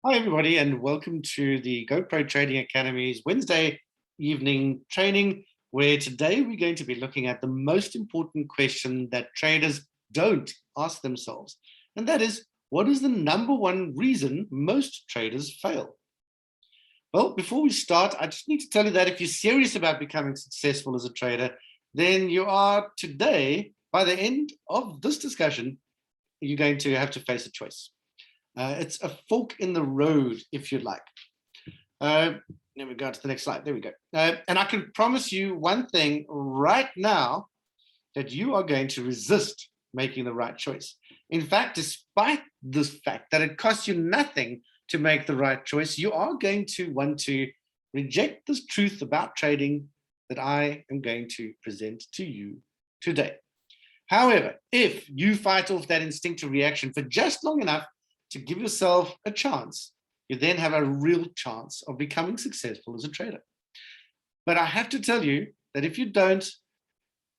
Hi, everybody, and welcome to the GoPro Trading Academy's Wednesday evening training, where today we're going to be looking at the most important question that traders don't ask themselves. And that is, what is the number one reason most traders fail? Well, before we start, I just need to tell you that if you're serious about becoming successful as a trader, then you are today, by the end of this discussion, you're going to have to face a choice. It's a fork in the road, if you like. Let me go to the next slide. There we go. And I can promise you one thing right now, that you are going to resist making the right choice. In fact, despite this fact that it costs you nothing to make the right choice, you are going to want to reject this truth about trading that I am going to present to you today. However, if you fight off that instinctive reaction for just long enough to give yourself a chance, you then have a real chance of becoming successful as a trader. But I have to tell you that if you don't,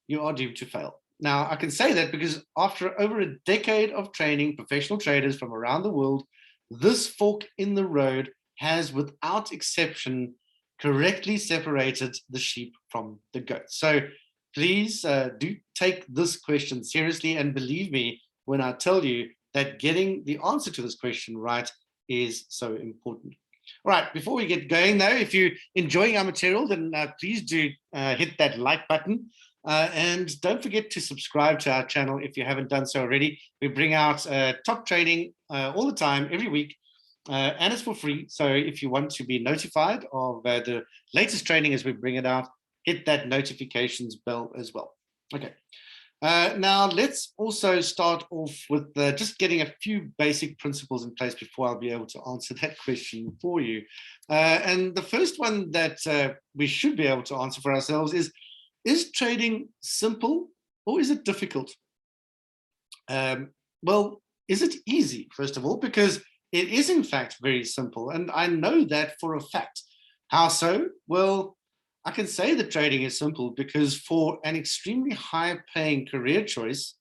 you are doomed to fail. Now, I can say that because after over a decade of training professional traders from around the world, this fork in the road has, without exception, correctly separated the sheep from the goats. So please do take this question seriously, and believe me when I tell you that getting the answer to this question right is so important. All right, before we get going though, if you're enjoying our material, then please do hit that like button. And don't forget to subscribe to our channel if you haven't done so already. We bring out top training all the time, every week, and it's for free. So if you want to be notified of the latest training as we bring it out, hit that notifications bell as well. Okay. Now, let's also start off with just getting a few basic principles in place before I'll be able to answer that question for you. And the first one that we should be able to answer for ourselves is trading simple or is it difficult? Well, is it easy, first of all? Because it is, in fact, very simple. And I know that for a fact. How so? Well, I can say that trading is simple because for an extremely high paying career choice,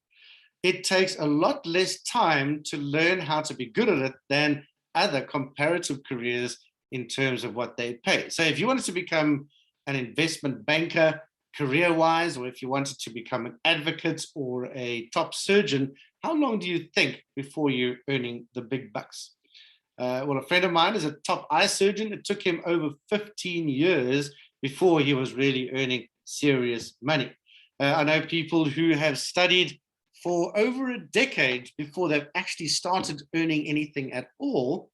it takes a lot less time to learn how to be good at it than other comparative careers in terms of what they pay. So if you wanted to become an investment banker career-wise, or if you wanted to become an advocate or a top surgeon, how long do you think before you're earning the big bucks? Well, a friend of mine is a top eye surgeon. It took him over 15 years before he was really earning serious money. I know people who have studied for over a decade before they've actually started earning anything at all.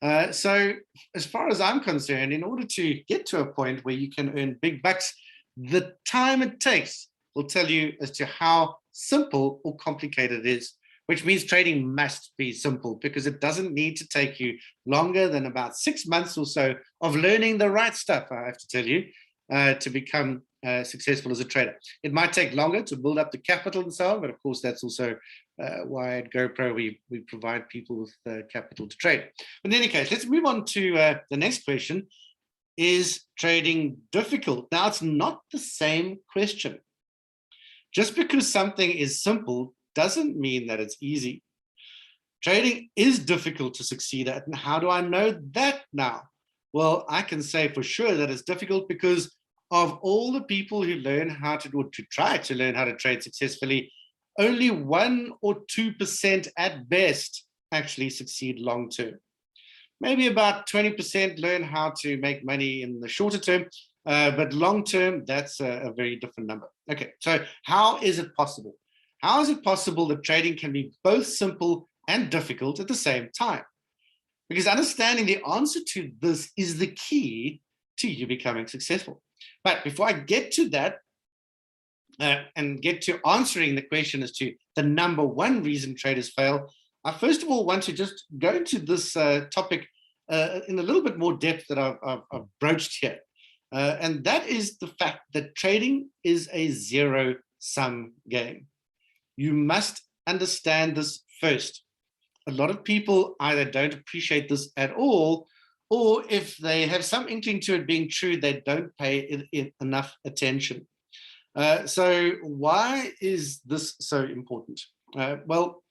So as far as I'm concerned, in order to get to a point where you can earn big bucks, the time it takes will tell you as to how simple or complicated it is, which means trading must be simple because it doesn't need to take you longer than about 6 months or so of learning the right stuff, I have to tell you, to become successful as a trader. It might take longer to build up the capital and so on, but of course that's also why at GoPro we provide people with capital to trade. But in any case, let's move on to the next question. Is trading difficult? Now, it's not the same question. Just because something is simple doesn't mean that it's easy. Trading is difficult to succeed at. And how do I know that now? Well, I can say for sure that it's difficult because of all the people who learn how to, or to try to learn how to trade successfully, only 1 or 2% at best actually succeed long term. Maybe about 20% learn how to make money in the shorter term, but long term, that's a very different number. Okay, so how is it possible? How is it possible that trading can be both simple and difficult at the same time? Because understanding the answer to this is the key to you becoming successful. But before I get to that and get to answering the question as to the number one reason traders fail, I first of all want to just go into this topic in a little bit more depth that I've broached here. And that is the fact that trading is a zero-sum game. You must understand this first. A lot of people either don't appreciate this at all, or if they have some inkling to it being true, they don't pay it enough attention. So why is this so important? Well,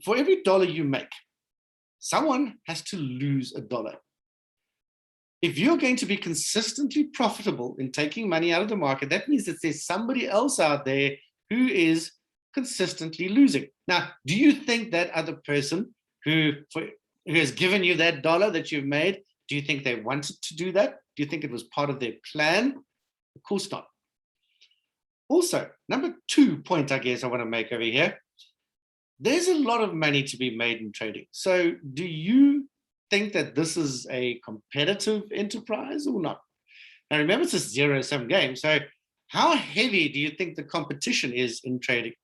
for every dollar you make, someone has to lose $1. If you're going to be consistently profitable in taking money out of the market, that means that there's somebody else out there who is consistently losing. Now, do you think that other person who has given you that dollar that you've made, do you think they wanted to do that? Do you think it was part of their plan? Of course not. Also, number 2 point, I guess I want to make over here, there's a lot of money to be made in trading. So do you think that this is a competitive enterprise or not? Now remember, it's a zero-sum game. So how heavy do you think the competition is in trading?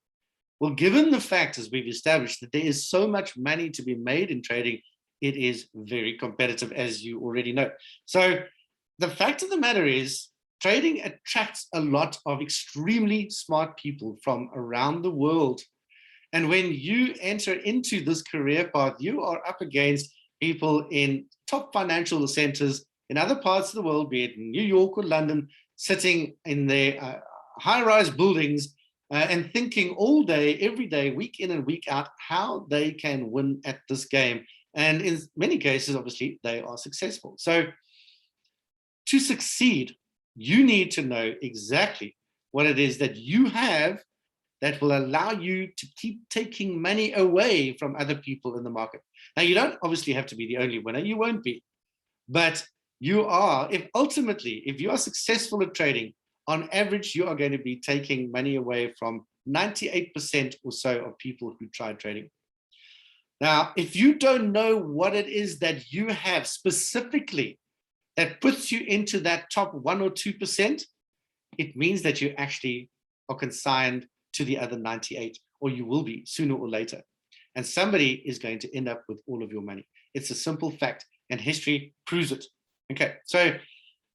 Well, given the fact, as we've established, that there is so much money to be made in trading, it is very competitive, as you already know. So the fact of the matter is, trading attracts a lot of extremely smart people from around the world. And when you enter into this career path, you are up against people in top financial centers in other parts of the world, be it in New York or London, sitting in their high-rise buildings and thinking all day, every day, week in and week out, how they can win at this game. And in many cases, obviously, they are successful. So to succeed, you need to know exactly what it is that you have that will allow you to keep taking money away from other people in the market. Now, you don't obviously have to be the only winner. You won't be. But you are, if you are successful at trading, on average, you are going to be taking money away from 98% or so of people who try trading. Now, if you don't know what it is that you have specifically that puts you into that top 1 or 2%, it means that you actually are consigned to the other 98, or you will be sooner or later. And somebody is going to end up with all of your money. It's a simple fact, and history proves it. Okay, so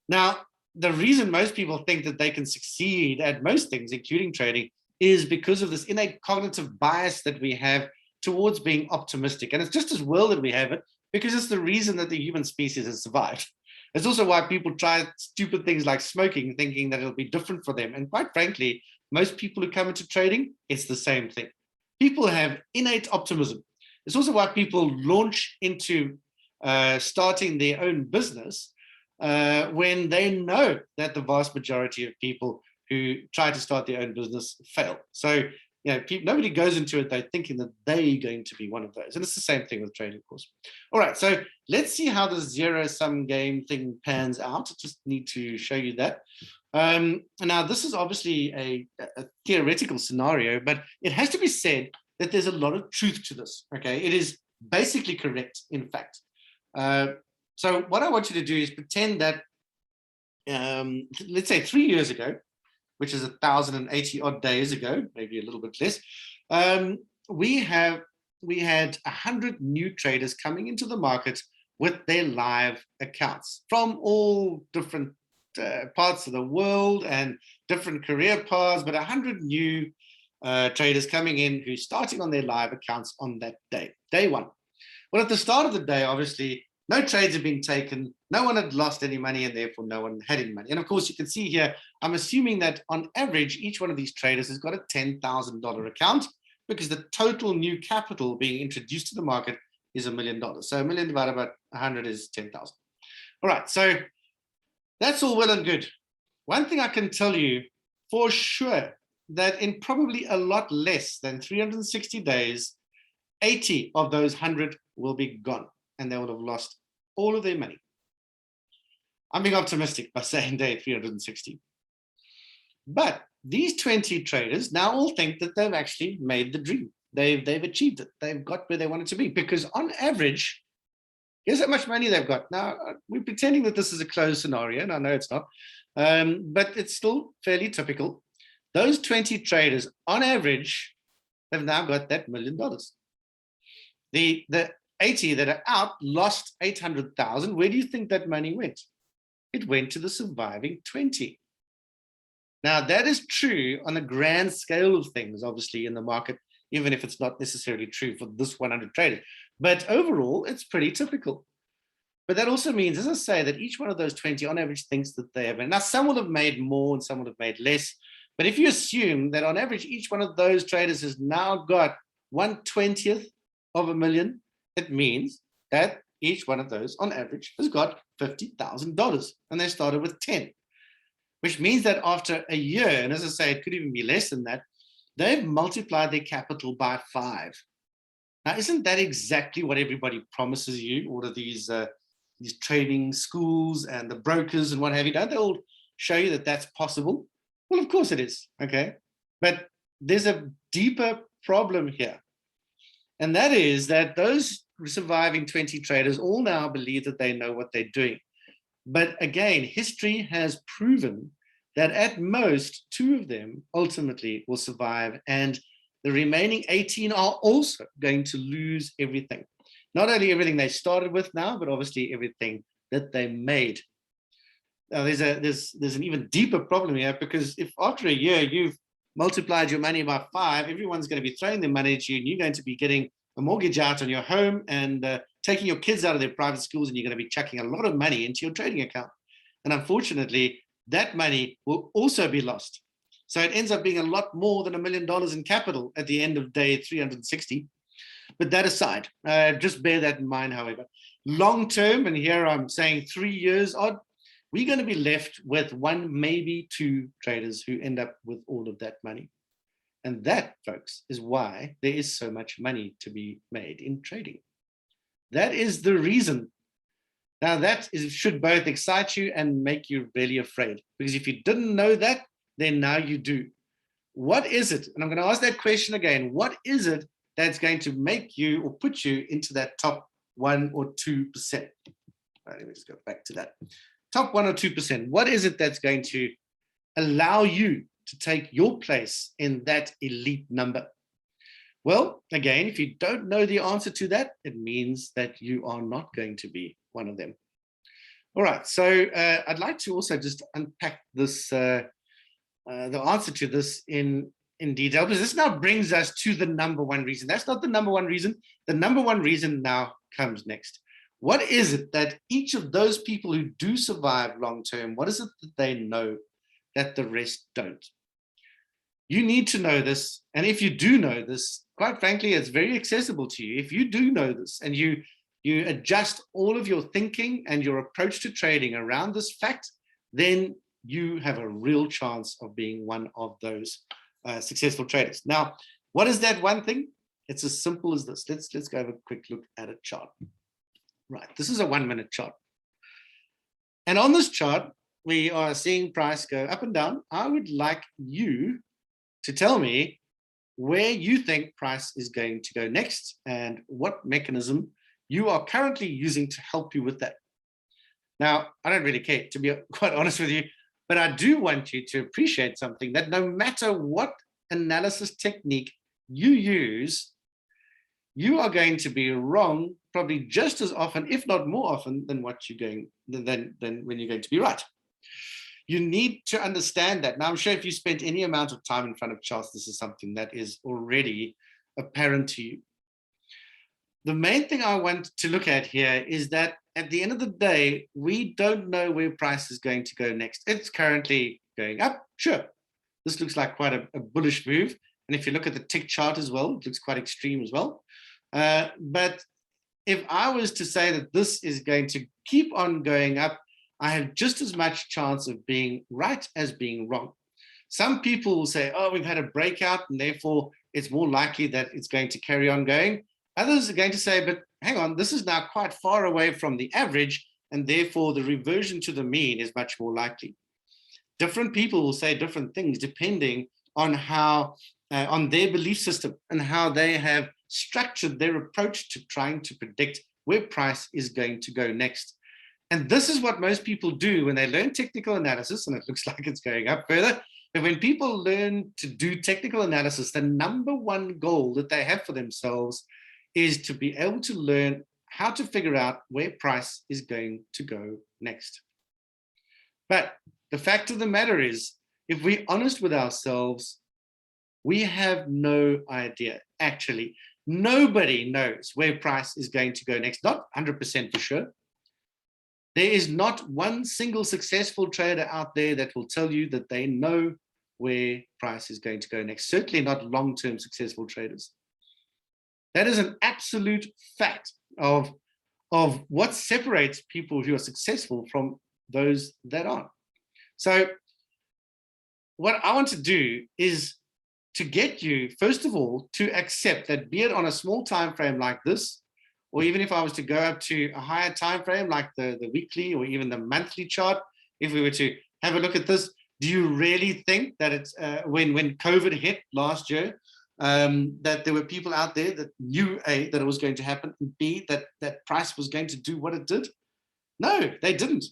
now the reason most people think that they can succeed at most things, including trading, is because of this innate cognitive bias that we have towards being optimistic. And it's just as well that we have it, because it's the reason that the human species has survived. It's also why people try stupid things like smoking, thinking that it'll be different for them. And quite frankly, most people who come into trading, it's the same thing. People have innate optimism. It's also why people launch into starting their own business when they know that the vast majority of people who try to start their own business fail. So, nobody goes into it, they're thinking that they're going to be one of those. And it's the same thing with trading, of course. All right, so let's see how the zero-sum game thing pans out. I just need to show you that. Now, this is obviously a theoretical scenario, but it has to be said that there's a lot of truth to this, okay? It is basically correct, in fact. So what I want you to do is pretend that, let's say 3 years ago, which is 1,080 odd days ago, maybe a little bit less, we had 100 new traders coming into the market with their live accounts from all different parts of the world and different career paths, but 100 new traders coming in who's starting on their live accounts on that day, day one. Well, at the start of the day, obviously, no trades had been taken, no one had lost any money, and therefore no one had any money. And of course, you can see here, I'm assuming that on average, each one of these traders has got a $10,000 account, because the total new capital being introduced to the market is $1 million. So $1 million divided by 100 is 10,000. All right, so that's all well and good. One thing I can tell you for sure, that in probably a lot less than 360 days, 80 of those 100 will be gone, and they will have lost all of their money. I'm being optimistic by saying day 360. But these 20 traders now all think that they've actually made the dream. They've achieved it. They've got where they wanted to be, because on average, here's how much money they've got. Now, we're pretending that this is a closed scenario, and I know it's not, but it's still fairly typical. Those 20 traders, on average, have now got that $1 million. The 80 that are out lost 800,000. Where do you think that money went? It went to the surviving 20. Now, that is true on a grand scale of things, obviously, in the market, even if it's not necessarily true for this 100 traders. But overall, it's pretty typical. But that also means, as I say, that each one of those 20 on average thinks that they have. Now, some will have made more and some will have made less. But if you assume that on average, each one of those traders has now got 1/20th of $1 million, it means that each one of those on average has got $50,000 and they started with 10, which means that after a year, and as I say, it could even be less than that, they've multiplied their capital by 5. Now, isn't that exactly what everybody promises you? All of these trading schools and the brokers and what have you, don't they all show you that that's possible? Well, of course it is, okay? But there's a deeper problem here. And that is that those surviving 20 traders all now believe that they know what they're doing. But again, history has proven that at most 2 of them ultimately will survive, and the remaining 18 are also going to lose everything. Not only everything they started with now, but obviously everything that they made. Now, there's an even deeper problem here, because if after a year you've multiplied your money by 5, everyone's going to be throwing their money at you, and you're going to be getting a mortgage out on your home and taking your kids out of their private schools, and you're going to be chucking a lot of money into your trading account. And unfortunately, that money will also be lost. So it ends up being a lot more than $1 million in capital at the end of day 360. But that aside, just bear that in mind, however. Long term, and here I'm saying 3 years odd, we're going to be left with 1, maybe 2 traders who end up with all of that money. And that, folks, is why there is so much money to be made in trading. That is the reason. Now, that should both excite you and make you really afraid. Because if you didn't know that, then now you do. What is it? And I'm going to ask that question again. What is it that's going to make you or put you into that top 1 or 2%? Right, let me just go back to that. Top 1 or 2%. What is it that's going to allow you to take your place in that elite number? Well, again, if you don't know the answer to that, it means that you are not going to be one of them. All right, so I'd like to also just unpack this, the answer to this in detail, because this now brings us to the number 1 reason. That's not the number 1 reason. The number 1 reason now comes next. What is it that each of those people who do survive long term, what is it that they know that the rest don't? You need to know this. And if you do know this, quite frankly, it's very accessible to you. If you do know this and you adjust all of your thinking and your approach to trading around this fact, then you have a real chance of being one of those successful traders. Now, what is that one thing? It's as simple as this. Let's go have a quick look at a chart. Right, this is a 1-minute chart. And on this chart, we are seeing price go up and down. I would like you to tell me where you think price is going to go next and what mechanism you are currently using to help you with that. Now, I don't really care, to be quite honest with you, but I do want you to appreciate something, that no matter what analysis technique you use, you are going to be wrong probably just as often, if not more often, than what you're going than when you're going to be right. You need to understand that. Now, I'm sure if you spent any amount of time in front of charts, this is something that is already apparent to you. The main thing I want to look at here is that at the end of the day, we don't know where price is going to go next. It's currently going up. Sure, this looks like quite a bullish move. And if you look at the tick chart as well, it looks quite extreme as well. But if I was to say that this is going to keep on going up, I have just as much chance of being right as being wrong. Some people will say, oh, we've had a breakout and therefore it's more likely that it's going to carry on going. Others are going to say, but hang on, this is now quite far away from the average and therefore the reversion to the mean is much more likely. Different people will say different things depending on how, on their belief system and how they have structured their approach to trying to predict where price is going to go next. And this is what most people do when they learn technical analysis, and it looks like it's going up further. But when people learn to do technical analysis, the number 1 goal that they have for themselves is to be able to learn how to figure out where price is going to go next. But the fact of the matter is, if we're honest with ourselves, we have no idea. Actually, nobody knows where price is going to go next, not 100% for sure. There is not one single successful trader out there that will tell you that they know where price is going to go next. Certainly not long-term successful traders. That is an absolute fact of of what separates people who are successful from those that aren't. So what I want to do is to get you, first of all, to accept that, be it on a small time frame like this, or even if I was to go up to a higher time frame like the weekly or even the monthly chart, if we were to have a look at this, do you really think that it's when COVID hit last year, that there were people out there that knew A, that it was going to happen, and B, that price was going to do what it did? No, they didn't.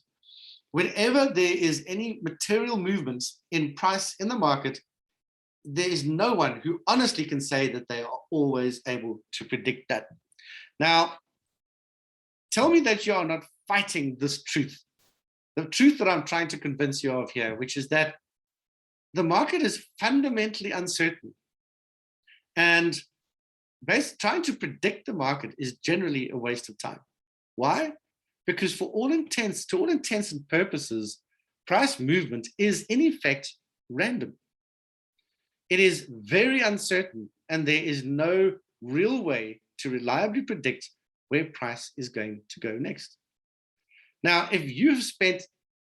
Whenever there is any material movements in price in the market, there is no one who honestly can say that they are always able to predict that. Now, tell me that you are not fighting this truth, the truth that I'm trying to convince you of here, which is that the market is fundamentally uncertain. And trying to predict the market is generally a waste of time. Why? Because to all intents and purposes, price movement is in effect random. It is very uncertain, and there is no real way to reliably predict where price is going to go next. Now, if you've spent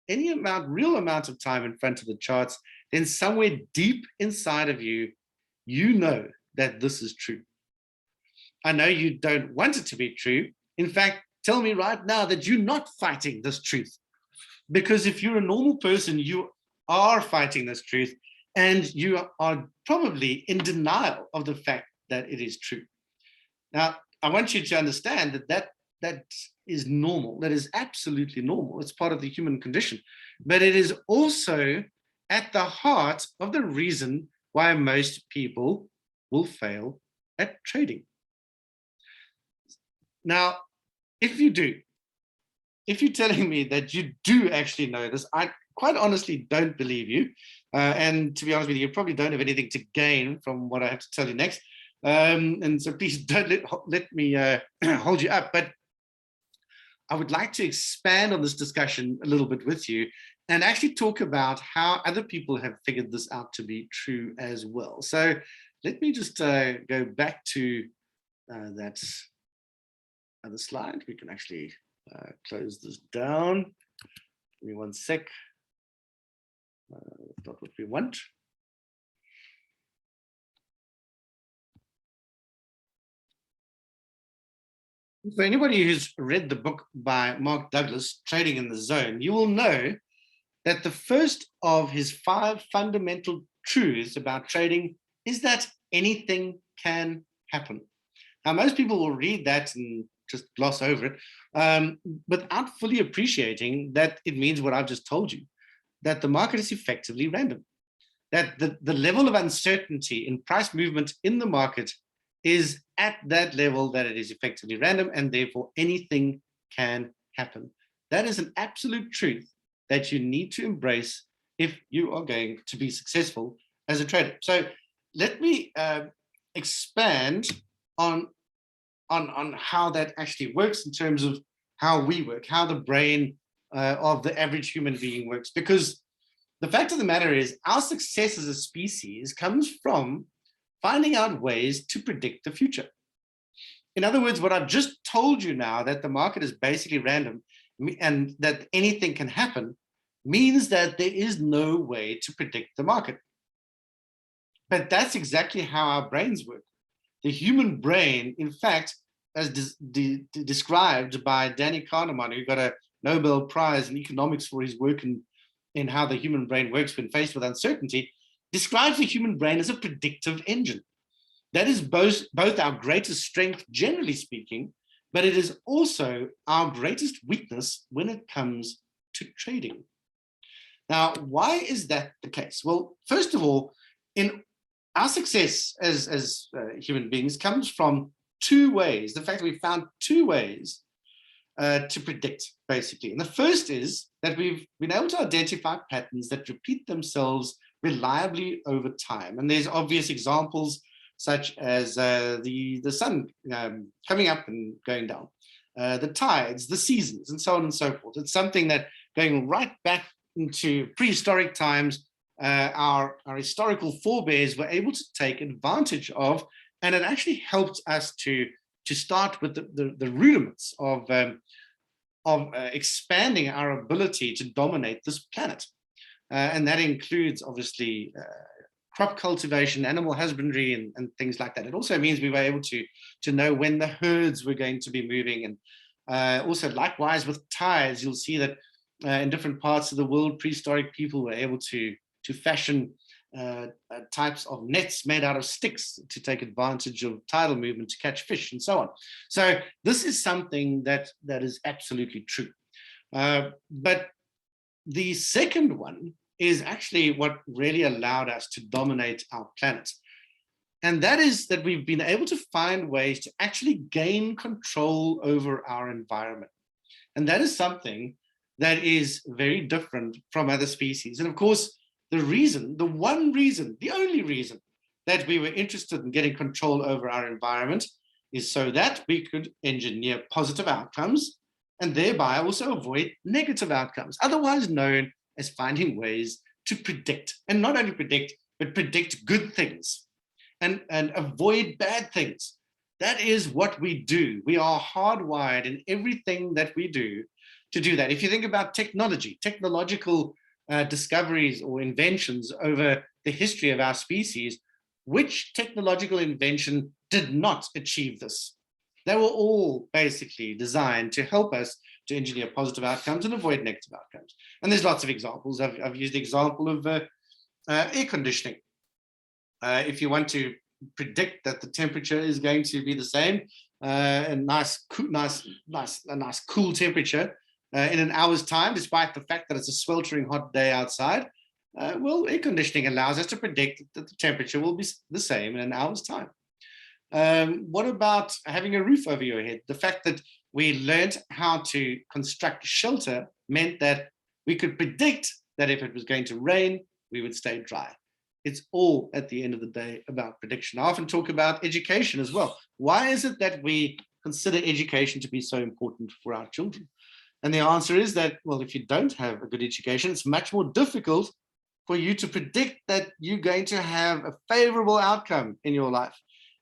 any real amount of time in front of the charts, then somewhere deep inside of you, you know that this is true. I know you don't want it to be true. In fact, tell me right now that you're not fighting this truth. Because if you're a normal person, you are fighting this truth, and you are probably in denial of the fact that it is true. Now, I want you to understand that is normal. That is absolutely normal. It's part of the human condition. But it is also at the heart of the reason why most people will fail at trading. Now, if you're telling me that you do actually know this, I quite honestly don't believe you. And to be honest with you, you probably don't have anything to gain from what I have to tell you next. And so please don't let me hold you up. But I would like to expand on this discussion a little bit with you and actually talk about how other people have figured this out to be true as well. So let me just go back to that other slide. We can actually close this down. Give me one sec. Not what we want. For anybody who's read the book by Mark Douglas, Trading in the Zone, you will know that the first of his 5 fundamental truths about trading is that anything can happen. Now, most people will read that and just gloss over it without fully appreciating that it means what I've just told you, that the market is effectively random, that the level of uncertainty in price movement in the market is at that level that it is effectively random, and therefore anything can happen. That is an absolute truth that you need to embrace if you are going to be successful as a trader. So let me expand on how that actually works in terms of how we work, how the brain of the average human being works. Because the fact of the matter is, our success as a species comes from finding out ways to predict the future. In other words, what I've just told you now, that the market is basically random and that anything can happen, means that there is no way to predict the market. But that's exactly how our brains work. The human brain, in fact, as described by Danny Kahneman, who got a Nobel Prize in economics for his work in how the human brain works when faced with uncertainty, describes the human brain as a predictive engine. That is both our greatest strength, generally speaking, but it is also our greatest weakness when it comes to trading. Now, why is that the case? Well, first of all, in our success as human beings comes from 2 ways. The fact that we found 2 ways to predict, basically. And the first is that we've been able to identify patterns that repeat themselves reliably over time. And there's obvious examples such as the sun coming up and going down, the tides, the seasons, and so on and so forth. It's something that, going right back into prehistoric times, our historical forebears were able to take advantage of, and it actually helped us to to start with the rudiments of expanding our ability to dominate this planet. And that includes, obviously, crop cultivation, animal husbandry, and things like that. It also means we were able to know when the herds were going to be moving. And also, likewise, with ties, you'll see that in different parts of the world, prehistoric people were able to fashion types of nets made out of sticks to take advantage of tidal movement to catch fish and so on. So this is something that is absolutely true. But the second one is actually what really allowed us to dominate our planet. And that is that we've been able to find ways to actually gain control over our environment. And that is something that is very different from other species. And of course, the only reason that we were interested in getting control over our environment is so that we could engineer positive outcomes and thereby also avoid negative outcomes, otherwise known as finding ways to predict, and not only predict, but predict good things and avoid bad things. That is what we do. We are hardwired in everything that we do to do that. If you think about technology, technological discoveries or inventions over the history of our species, which technological invention did not achieve this? They were all basically designed to help us to engineer positive outcomes and avoid negative outcomes. And there's lots of examples. I've used the example of air conditioning. If you want to predict that the temperature is going to be the same, a nice cool temperature in an hour's time, despite the fact that it's a sweltering hot day outside, well, air conditioning allows us to predict that the temperature will be the same in an hour's time. What about having a roof over your head? The fact that we learned how to construct shelter meant that we could predict that if it was going to rain, we would stay dry. It's all, at the end of the day, about prediction. I often talk about education as well. Why is it that we consider education to be so important for our children? And the answer is that, well, if you don't have a good education, it's much more difficult for you to predict that you're going to have a favorable outcome in your life.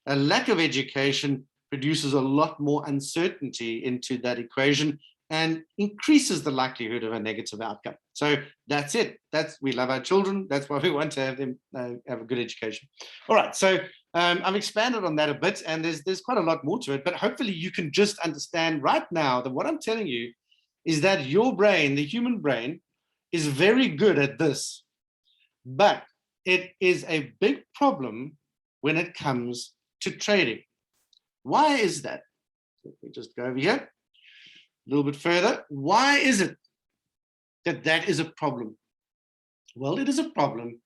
A lack of education produces a lot more uncertainty into that equation and increases the likelihood of a negative outcome. So that's it. We love our children. That's why we want to have them have a good education. All right. So I've expanded on that a bit, and there's quite a lot more to it. But hopefully you can just understand right now that what I'm telling you is that your brain, the human brain, is very good at this, but it is a big problem when it comes to trading. Why is that? Let me just go over here a little bit further. Why is it that is a problem? Well, it is a problem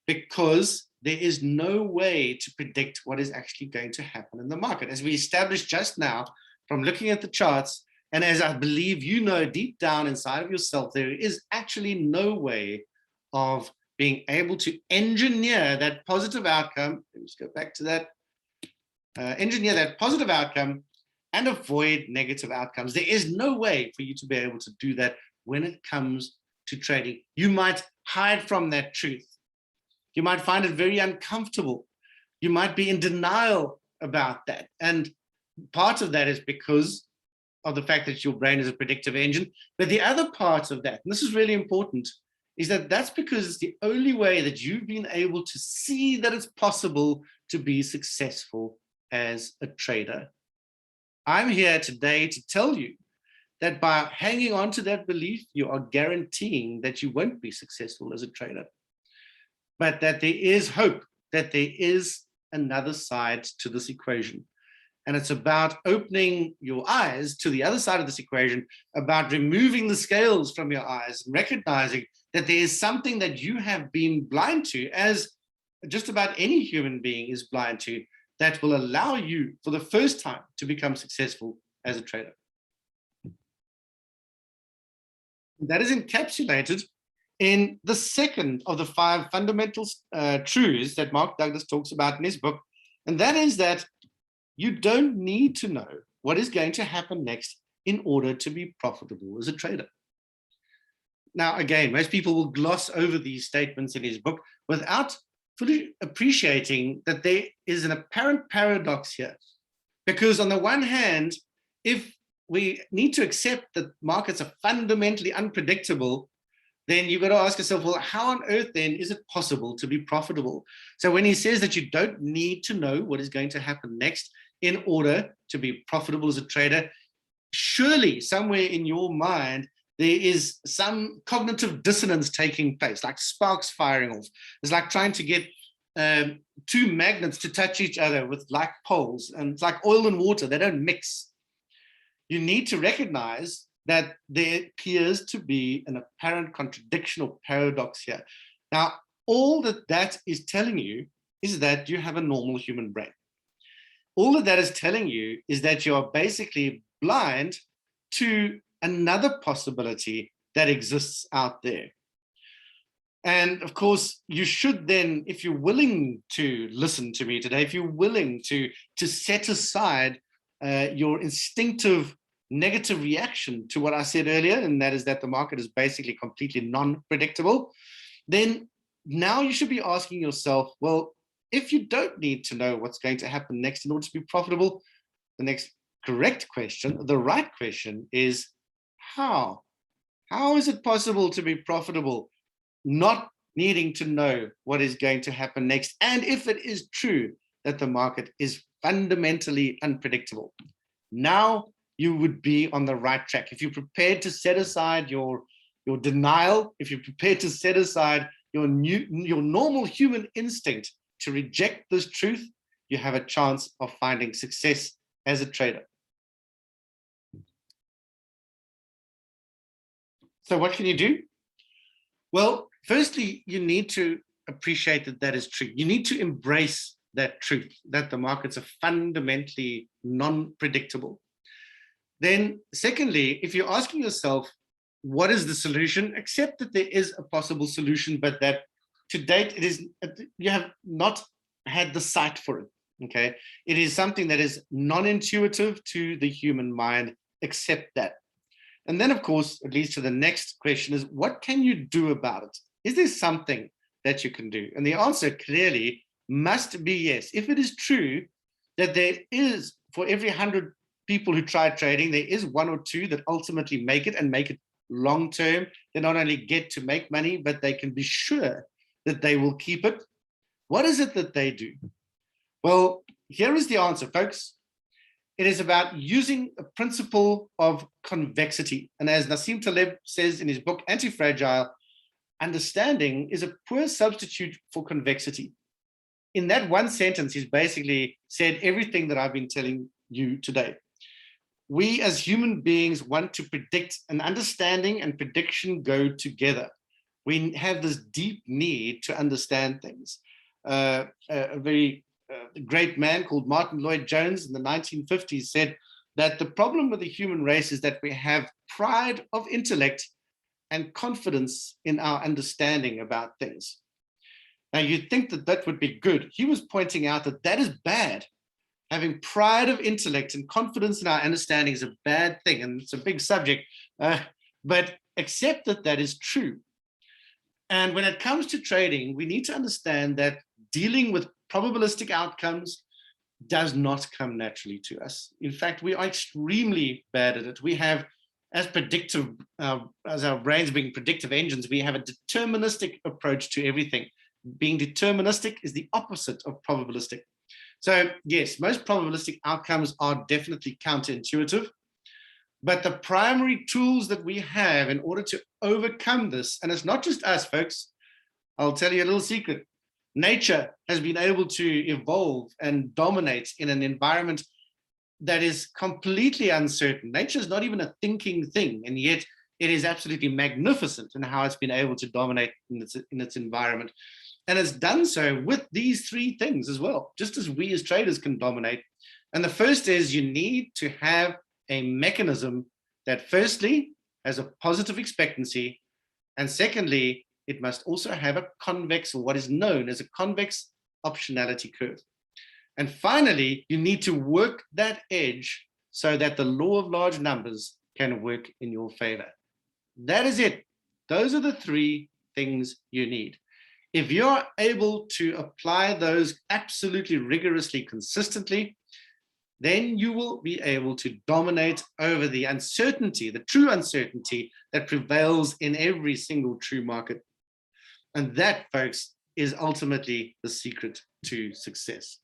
because there is no way to predict what is actually going to happen in the market. As we established just now from looking at the charts, and as I believe you know deep down inside of yourself, there is actually no way of being able to engineer that positive outcome. Let's go back to that. Engineer that positive outcome and avoid negative outcomes. There is no way for you to be able to do that when it comes to trading. You might hide from that truth. You might find it very uncomfortable. You might be in denial about that. And part of that is because of the fact that your brain is a predictive engine. But the other part of that, and this is really important, is that that's because it's the only way that you've been able to see that it's possible to be successful as a trader. I'm here today to tell you that by hanging on to that belief, you are guaranteeing that you won't be successful as a trader, but that there is hope, that there is another side to this equation. And it's about opening your eyes to the other side of this equation, about removing the scales from your eyes and recognizing that there is something that you have been blind to, as just about any human being is blind to, that will allow you for the first time to become successful as a trader. That is encapsulated in the second of the 5 fundamental truths that Mark Douglas talks about in his book. And that is that you don't need to know what is going to happen next in order to be profitable as a trader. Now, again, most people will gloss over these statements in his book without fully appreciating that there is an apparent paradox here. Because on the one hand, if we need to accept that markets are fundamentally unpredictable, then you've got to ask yourself, well, how on earth then is it possible to be profitable? So when he says that you don't need to know what is going to happen next in order to be profitable as a trader, surely somewhere in your mind, there is some cognitive dissonance taking place, like sparks firing off. It's like trying to get two magnets to touch each other with like poles, and it's like oil and water, they don't mix. You need to recognize that there appears to be an apparent contradiction or paradox here. Now, all that is telling you is that you have a normal human brain. All that is telling you is that you are basically blind to another possibility that exists out there. And of course, you should then, if you're willing to listen to me today, if you're willing to set aside your instinctive negative reaction to what I said earlier, and that is that the market is basically completely non-predictable, then now you should be asking yourself, well, if you don't need to know what's going to happen next in order to be profitable, the next correct question, the right question is how? How is it possible to be profitable not needing to know what is going to happen next? And if it is true that the market is fundamentally unpredictable, now you would be on the right track. If you're prepared to set aside your denial, if you're prepared to set aside your normal human instinct to reject this truth, you have a chance of finding success as a trader. So what can you do? Well, firstly, you need to appreciate that that is true. You need to embrace that truth, that the markets are fundamentally non-predictable. Then secondly, if you're asking yourself, what is the solution? Accept that there is a possible solution, but that to date, you have not had the sight for it, okay? It is something that is non-intuitive to the human mind. Accept that. And then, of course, it leads to the next question is, what can you do about it? Is there something that you can do? And the answer clearly must be yes. If it is true that there is, for every 100 people who try trading, there is one or two that ultimately make it and make it long-term. They not only get to make money, but they can be sure that they will keep it. What is it that they do? Well, here is the answer, folks. It is about using a principle of convexity. And as Nassim Taleb says in his book, Anti-Fragile, understanding is a poor substitute for convexity. In that one sentence, he's basically said everything that I've been telling you today. We as human beings want to predict, and understanding and prediction go together. We have this deep need to understand things. A very great man called Martin Lloyd-Jones in the 1950s said that the problem with the human race is that we have pride of intellect and confidence in our understanding about things. Now, you'd think that that would be good. He was pointing out that that is bad. Having pride of intellect and confidence in our understanding is a bad thing, and it's a big subject, but accept that that is true. And when it comes to trading, we need to understand that dealing with probabilistic outcomes does not come naturally to us. In fact, we are extremely bad at it. We have, as our brains being predictive engines, we have a deterministic approach to everything. Being deterministic is the opposite of probabilistic. So yes, most probabilistic outcomes are definitely counterintuitive, but the primary tools that we have in order to overcome this, and it's not just us, folks, I'll tell you a little secret. Nature has been able to evolve and dominate in an environment that is completely uncertain. Nature is not even a thinking thing, and yet it is absolutely magnificent in how it's been able to dominate in its environment. And it's done so with these three things as well, just as we as traders can dominate. And the first is you need to have a mechanism that firstly has a positive expectancy, and secondly, it must also have a convex, or what is known as a convex optionality curve. And finally, you need to work that edge so that the law of large numbers can work in your favor. That is it. Those are the three things you need. If you're able to apply those absolutely rigorously, consistently, then you will be able to dominate over the uncertainty, the true uncertainty that prevails in every single true market. And that, folks, is ultimately the secret to success.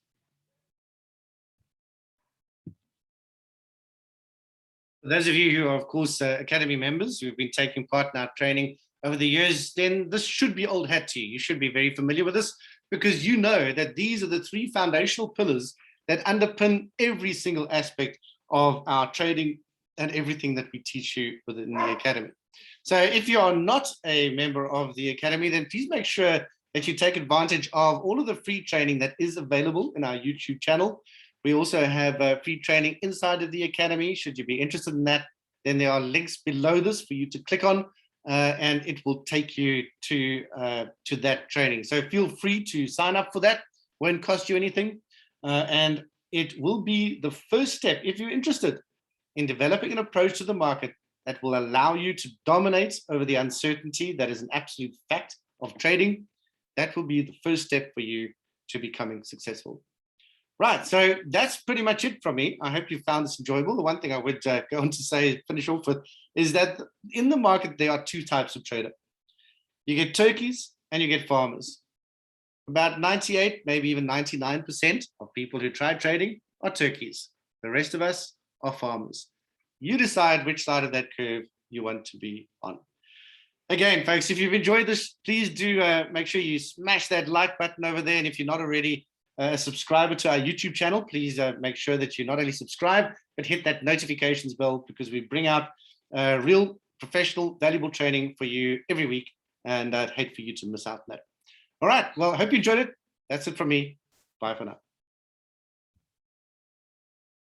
For those of you who are, of course, Academy members who've been taking part in our training over the years, then this should be old hat to you. You should be very familiar with this, because you know that these are the three foundational pillars that underpin every single aspect of our trading and everything that we teach you within the Academy. So if you are not a member of the Academy, then please make sure that you take advantage of all of the free training that is available in our YouTube channel. We also have free training inside of the Academy. Should you be interested in that, then there are links below this for you to click on, and it will take you to that training. So feel free to sign up for that. Won't cost you anything. And it will be the first step, if you're interested in developing an approach to the market that will allow you to dominate over the uncertainty that is an absolute fact of trading. That will be the first step for you to becoming successful. Right, so that's pretty much it from me. I hope you found this enjoyable. The one thing I would go on to say, finish off with, is that in the market, there are two types of trader. You get turkeys and you get farmers. About 98, maybe even 99% of people who try trading are turkeys. The rest of us are farmers. You decide which side of that curve you want to be on. Again, folks, if you've enjoyed this, please do make sure you smash that like button over there. And if you're not already a subscriber to our YouTube channel, please make sure that you not only subscribe, but hit that notifications bell, because we bring out real professional, valuable training for you every week. And I'd hate for you to miss out on that. All right. Well, I hope you enjoyed it. That's it from me. Bye for now.